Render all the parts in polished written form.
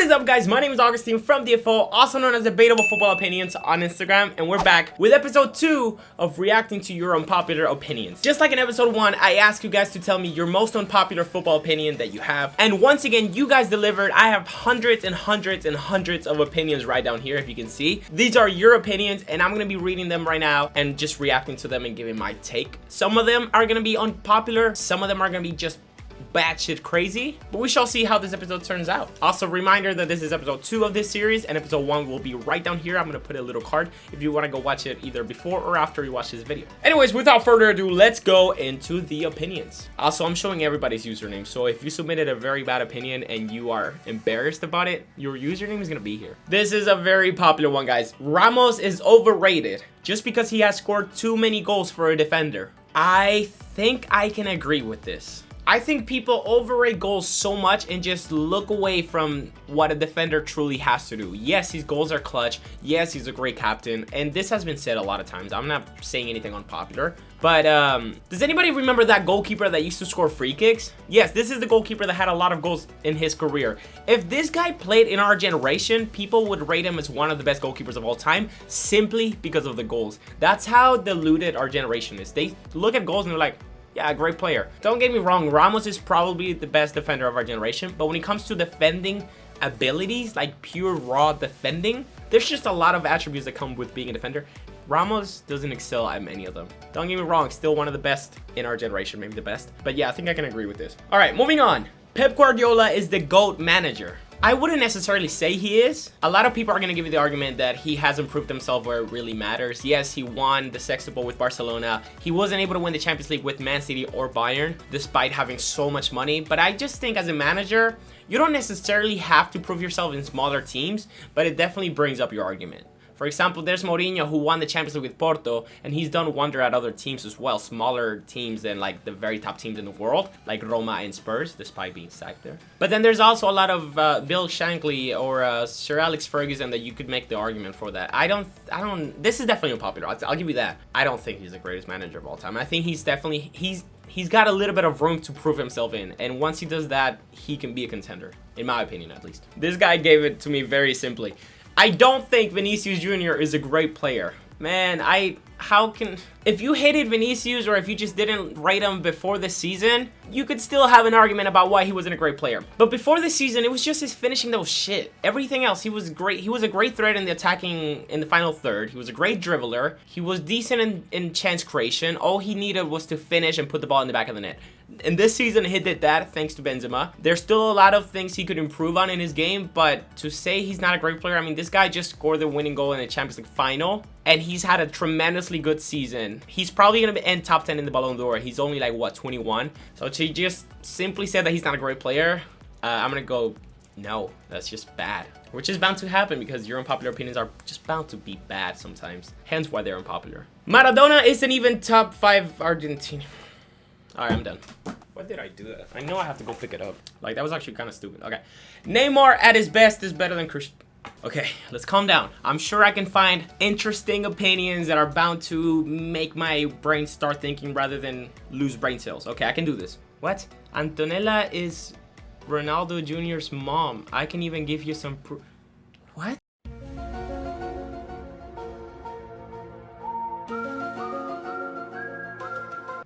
What is up, guys? My name is Augustine from DFO, also known as Debatable Football Opinions on Instagram, and we're back with episode 2 of reacting to your unpopular opinions. Just like in episode 1, I asked you guys to tell me your most unpopular football opinion that you have, and once again, you guys delivered. I have hundreds and hundreds and hundreds of opinions right down here, if you can see. These are your opinions, and I'm gonna be reading them right now and just reacting to them and giving my take. Some of them are gonna be unpopular, some of them are gonna be just batshit crazy, but we shall see how this episode turns out. Also, reminder that this is episode 2 of this series, and episode 1 will be right down here. I'm gonna put a little card if you want to go watch it either before or after you watch this video. Anyways, without further ado, let's go into the opinions. Also, I'm showing everybody's username, so if you submitted a very bad opinion and you are embarrassed about it, your username is gonna be here. This is a very popular one, guys. Ramos is overrated just because he has scored too many goals for a defender. I think I can agree with this. I think people overrate goals so much and just look away from what a defender truly has to do. Yes, his goals are clutch. Yes, he's a great captain. And this has been said a lot of times. I'm not saying anything unpopular. But does anybody remember that goalkeeper that used to score free kicks? Yes, this is the goalkeeper that had a lot of goals in his career. If this guy played in our generation, people would rate him as one of the best goalkeepers of all time simply because of the goals. That's how diluted our generation is. They look at goals and they're like, yeah, great player. Don't get me wrong, Ramos is probably the best defender of our generation, but when it comes to defending abilities, like pure raw defending, there's just a lot of attributes that come with being a defender. Ramos doesn't excel at many of them. Don't get me wrong, still one of the best in our generation, maybe the best. But yeah, I think I can agree with this. All right, moving on. Pep Guardiola is the GOAT manager. I wouldn't necessarily say he is. A lot of people are going to give you the argument that he hasn't proved himself where it really matters. Yes, he won the Sextuple with Barcelona. He wasn't able to win the Champions League with Man City or Bayern, despite having so much money. But I just think as a manager, you don't necessarily have to prove yourself in smaller teams, but it definitely brings up your argument. For example, there's Mourinho, who won the Champions League with Porto, and he's done wonder at other teams as well, smaller teams than like the very top teams in the world, like Roma and Spurs, despite being sacked there. But then there's also a lot of Bill Shankly or Sir Alex Ferguson that you could make the argument for that. I don't, this is definitely unpopular, I'll give you that. I don't think he's the greatest manager of all time. I think he's definitely, he's got a little bit of room to prove himself in, and once he does that, he can be a contender, in my opinion at least. This guy gave it to me very simply. I don't think Vinicius Jr. is a great player. Man, if you hated Vinicius or if you just didn't rate him before the season, you could still have an argument about why he wasn't a great player. But before the season, it was just his finishing that was shit. Everything else, he was great. He was a great threat in the attacking, in the final third. He was a great dribbler. He was decent in chance creation. All he needed was to finish and put the ball in the back of the net. And this season, he did that thanks to Benzema. There's still a lot of things he could improve on in his game, but to say he's not a great player, I mean, this guy just scored the winning goal in the Champions League final, and he's had a tremendously good season. He's probably going to end top 10 in the Ballon d'Or. He's only like, what, 21? So to just simply say that he's not a great player, I'm going to go, no, that's just bad. Which is bound to happen because your unpopular opinions are just bound to be bad sometimes. Hence why they're unpopular. Maradona isn't even top 5 Argentinian. Alright, I'm done. Why did I do that? I know I have to go pick it up. Like, that was actually kind of stupid. Okay. Neymar at his best is better than Cristiano. Okay, let's calm down. I'm sure I can find interesting opinions that are bound to make my brain start thinking rather than lose brain cells. Okay, I can do this. What? Antonella is Ronaldo Jr.'s mom. I can even give you some proof. What?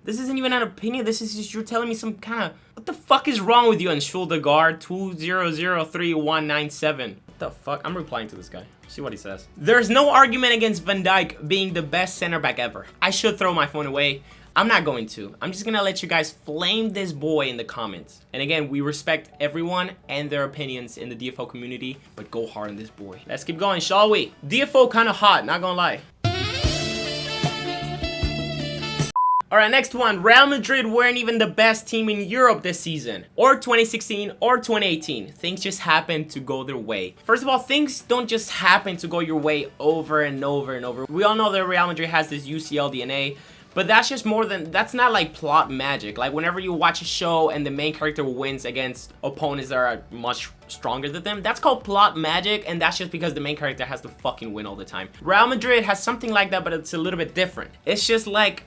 This isn't even an opinion. This is just you're telling me some kind of... What the fuck is wrong with you, Anschuldegard 2003197? What the fuck? I'm replying to this guy. See what he says. There's no argument against Van Dijk being the best center back ever. I should throw my phone away. I'm not going to. I'm just gonna let you guys flame this boy in the comments. And again, we respect everyone and their opinions in the DFO community, but go hard on this boy. Let's keep going, shall we? DFO kind of hot, not gonna lie. Alright, next one. Real Madrid weren't even the best team in Europe this season. Or 2016 or 2018. Things just happen to go their way. First of all, things don't just happen to go your way over and over and over. We all know that Real Madrid has this UCL DNA. But that's just more than, that's not like plot magic. Like whenever you watch a show and the main character wins against opponents that are much stronger than them, that's called plot magic, and that's just because the main character has to fucking win all the time. Real Madrid has something like that, but it's a little bit different. It's just like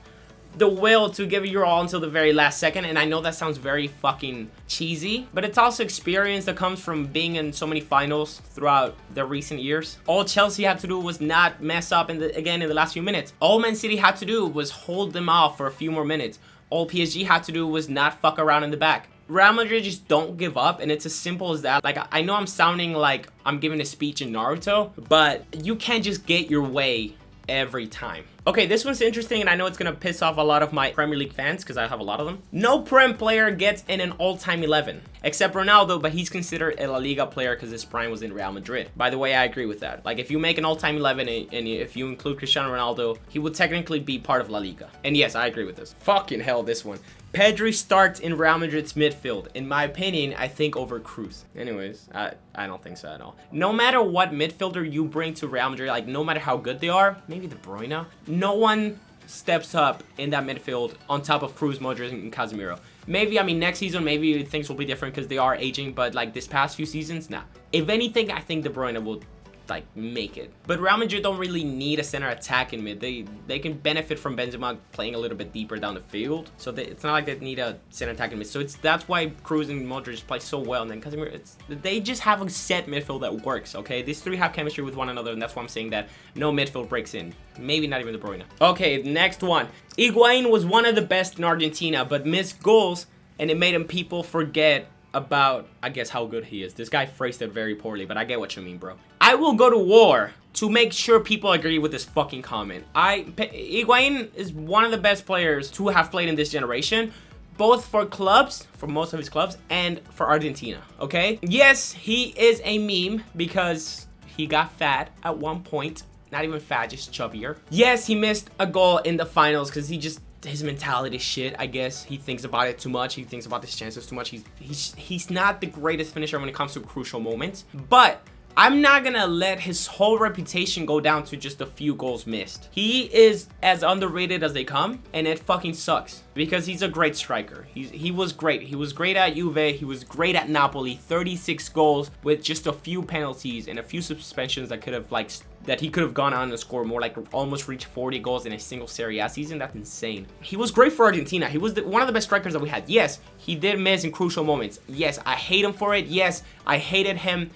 the will to give it your all until the very last second. And I know that sounds very fucking cheesy, but it's also experience that comes from being in so many finals throughout the recent years. All Chelsea had to do was not mess up again in the last few minutes. All Man City had to do was hold them off for a few more minutes. All PSG had to do was not fuck around in the back. Real Madrid just don't give up, and it's as simple as that. Like, I know I'm sounding like I'm giving a speech in Naruto, but you can't just get your way every time. Okay, this one's interesting, and I know it's gonna piss off a lot of my Premier League fans because I have a lot of them. No Prem player gets in an all-time 11, except Ronaldo, but he's considered a La Liga player because his prime was in Real Madrid. By the way, I agree with that. Like, if you make an all-time 11 and if you include Cristiano Ronaldo, he would technically be part of La Liga. And yes, I agree with this. Fucking hell, this one. Pedri starts in Real Madrid's midfield. In my opinion, I think over Cruz. Anyways, I don't think so at all. No matter what midfielder you bring to Real Madrid, like no matter how good they are, maybe De Bruyne, no one steps up in that midfield on top of Cruz, Modric, and Casemiro. Maybe, I mean, next season, maybe things will be different because they are aging, but like this past few seasons, nah. If anything, I think De Bruyne will like make it. But Real Madrid don't really need a center attack in mid. They can benefit from Benzema playing a little bit deeper down the field. So it's not like they need a center attack in mid. So that's why Cruz and Modric play so well. And then Casemiro, they just have a set midfield that works, okay? These three have chemistry with one another, and that's why I'm saying that no midfield breaks in. Maybe not even De Bruyne. Okay, next one. Higuain was one of the best in Argentina, but missed goals, and it made people forget about, I guess, how good he is. This guy phrased it very poorly, but I get what you mean, bro. I will go to war to make sure people agree with this fucking comment. Higuain is one of the best players to have played in this generation, both for clubs, for most of his clubs, and for Argentina, okay? Yes, he is a meme because he got fat at one point. Not even fat, just chubbier. Yes, he missed a goal in the finals because his mentality is shit, I guess. He thinks about it too much. He thinks about his chances too much. He's not the greatest finisher when it comes to crucial moments. But I'm not gonna let his whole reputation go down to just a few goals missed. He is as underrated as they come, and it fucking sucks because he's a great striker. He was great. He was great at Juve. He was great at Napoli. 36 goals with just a few penalties and a few suspensions that he could have gone on and scored more, like almost reached 40 goals in a single Serie A season. That's insane. He was great for Argentina. He was one of the best strikers that we had. Yes, he did miss in crucial moments. Yes, I hate him for it. Yes, I hated him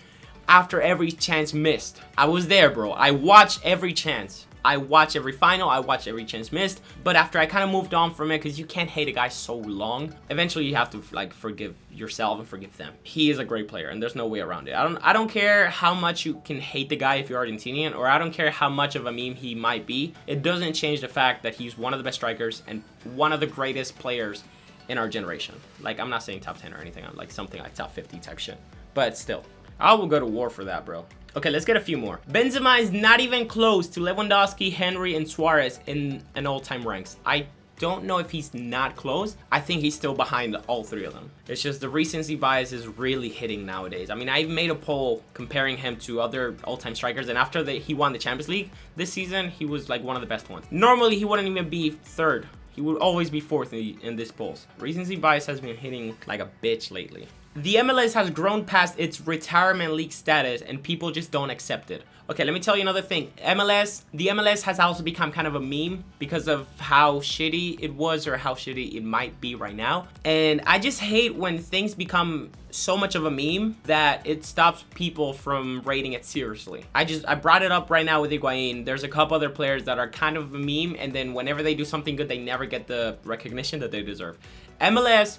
after every chance missed. I was there, bro. I watched every chance. I watched every final. I watched every chance missed. But after I kind of moved on from it, because you can't hate a guy so long, eventually you have to like forgive yourself and forgive them. He is a great player, and there's no way around it. I don't care how much you can hate the guy if you're Argentinian, or I don't care how much of a meme he might be. It doesn't change the fact that he's one of the best strikers and one of the greatest players in our generation. Like, I'm not saying top 10 or anything. I'm like something like top 50 type shit. But still, I will go to war for that, bro. Okay, let's get a few more. Benzema is not even close to Lewandowski, Henry, and Suarez in an all-time ranks. I don't know if he's not close. I think he's still behind all three of them. It's just the recency bias is really hitting nowadays. I mean, I made a poll comparing him to other all-time strikers, and after he won the Champions League this season, he was like one of the best ones. Normally, he wouldn't even be third. He would always be fourth in this polls. Recency bias has been hitting like a bitch lately. The MLS has grown past its retirement league status, and people just don't accept it. Okay, let me tell you another thing. The MLS has also become kind of a meme because of how shitty it was or how shitty it might be right now. And I just hate when things become so much of a meme that it stops people from rating it seriously. I brought it up right now with Higuain. There's a couple other players that are kind of a meme, and then whenever they do something good, they never get the recognition that they deserve. MLS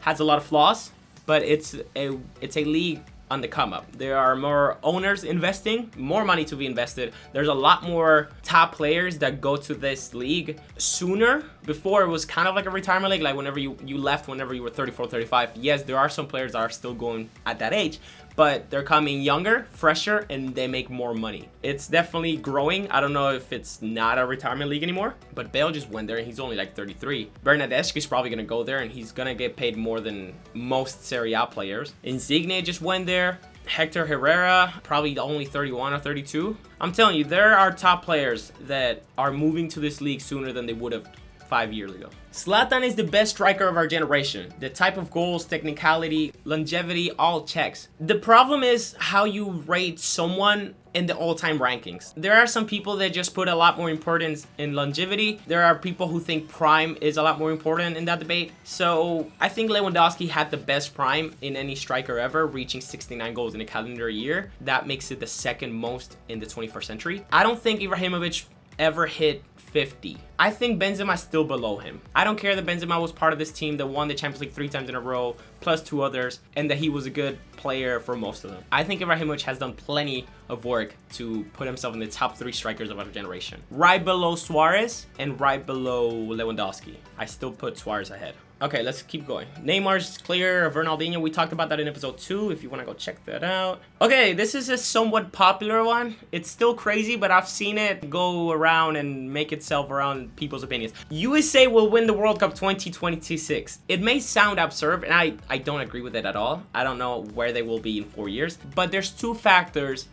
has a lot of flaws, but it's a league on the come up. There are more owners investing, more money to be invested. There's a lot more top players that go to this league sooner. Before, it was kind of like a retirement league, like whenever you left whenever you were 34, 35. Yes, there are some players that are still going at that age, but they're coming younger, fresher, and they make more money. It's definitely growing. I don't know if it's not a retirement league anymore, but Bale just went there and he's only like 33. Bernadeschi is probably gonna go there and he's gonna get paid more than most Serie A players. Insigne just went there. Hector Herrera, probably only 31 or 32. I'm telling you, there are top players that are moving to this league sooner than they would have 5 years ago. Zlatan is the best striker of our generation. The type of goals, technicality, longevity, all checks. The problem is how you rate someone in the all-time rankings. There are some people that just put a lot more importance in longevity. There are people who think prime is a lot more important in that debate. So I think Lewandowski had the best prime in any striker ever, reaching 69 goals in a calendar year. That makes it the second most in the 21st century. I don't think Ibrahimovic ever hit 50. I think Benzema's still below him. I don't care that Benzema was part of this team that won the Champions League 3 times in a row, plus 2 others, and that he was a good player for most of them. I think Ibrahimovic has done plenty of work to put himself in the top 3 strikers of our generation. Right below Suarez and right below Lewandowski. I still put Suarez ahead. Okay, let's keep going. Neymar's clear. Ronaldinho, we talked about that in episode 2 if you want to go check that out. Okay, this is a somewhat popular one. It's still crazy, but I've seen it go around and make itself around people's opinions. USA will win the World Cup 2026. It may sound absurd, and I don't agree with it at all. I don't know where they will be in 4 years, but there's 2 factors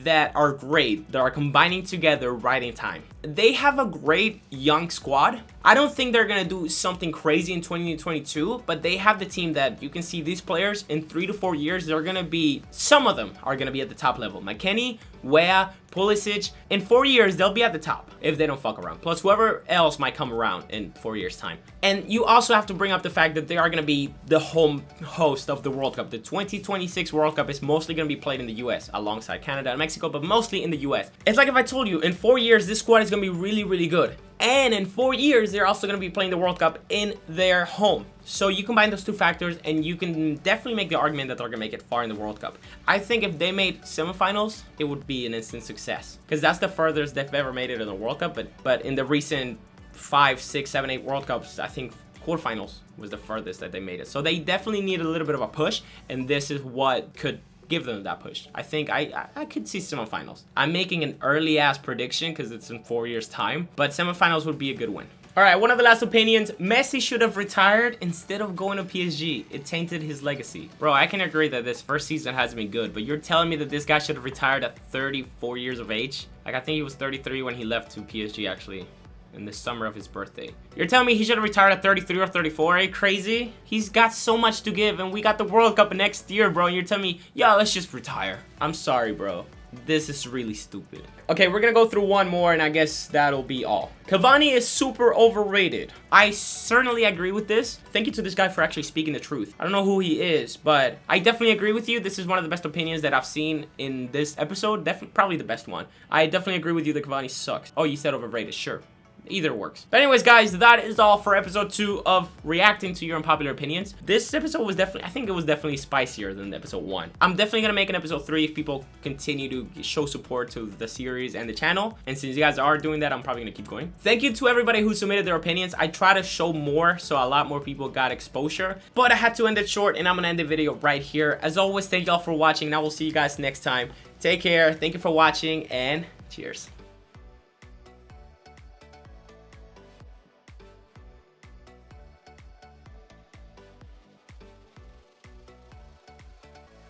that are great, that are combining together right in time. They have a great young squad. I don't think they're gonna do something crazy in 2022, but they have the team that you can see these players in 3 to 4 years, they're gonna be, some of them are gonna be at the top level. McKennie, Wea, Pulisic, in 4 years, they'll be at the top if they don't fuck around. Plus whoever else might come around in 4 years time. And you also have to bring up the fact that they are gonna be the home host of the World Cup. The 2026 World Cup is mostly gonna be played in the US alongside Canada and Mexico, but mostly in the US. It's like if I told you in 4 years, this squad is gonna be really, really good. And in 4 years, they're also going to be playing the World Cup in their home. So you combine those 2 factors and you can definitely make the argument that they're going to make it far in the World Cup. I think if they made semifinals, it would be an instant success. Because that's the furthest they've ever made it in the World Cup. But in the recent 5, 6, 7, 8 World Cups, I think quarterfinals was the furthest that they made it. So they definitely need a little bit of a push. And this is what could give them that push. I think I could see semifinals. I'm making an early ass prediction because it's in 4 years time, but semifinals would be a good win. All right, one of the last opinions. Messi should have retired instead of going to PSG. It tainted his legacy. Bro, I can agree that this first season hasn't been good, but you're telling me that this guy should have retired at 34 years of age? Like, I think he was 33 when he left to PSG, actually, in the summer of his birthday. You're telling me he should have retired at 33 or 34? Are you crazy? He's got so much to give, and we got the World Cup next year, bro, and you're telling me, yeah, let's just retire. I'm sorry, bro. This is really stupid. Okay, we're gonna go through one more, and I guess that'll be all. Cavani is super overrated. I certainly agree with this. Thank you to this guy for actually speaking the truth. I don't know who he is, but I definitely agree with you. This is one of the best opinions that I've seen in this episode. Probably the best one. I definitely agree with you that Cavani sucks. Oh, you said overrated. Sure. Either works. But anyways, guys, that is all for episode 2 of reacting to your unpopular opinions. This episode was definitely, I think it was definitely spicier than episode 1. I'm definitely gonna make an episode 3 if people continue to show support to the series and the channel. And since you guys are doing that, I'm probably gonna keep going. Thank you to everybody who submitted their opinions. I try to show more, so a lot more people got exposure. But I had to end it short, and I'm gonna end the video right here. As always, thank y'all for watching, and I will see you guys next time. Take care. Thank you for watching, and cheers.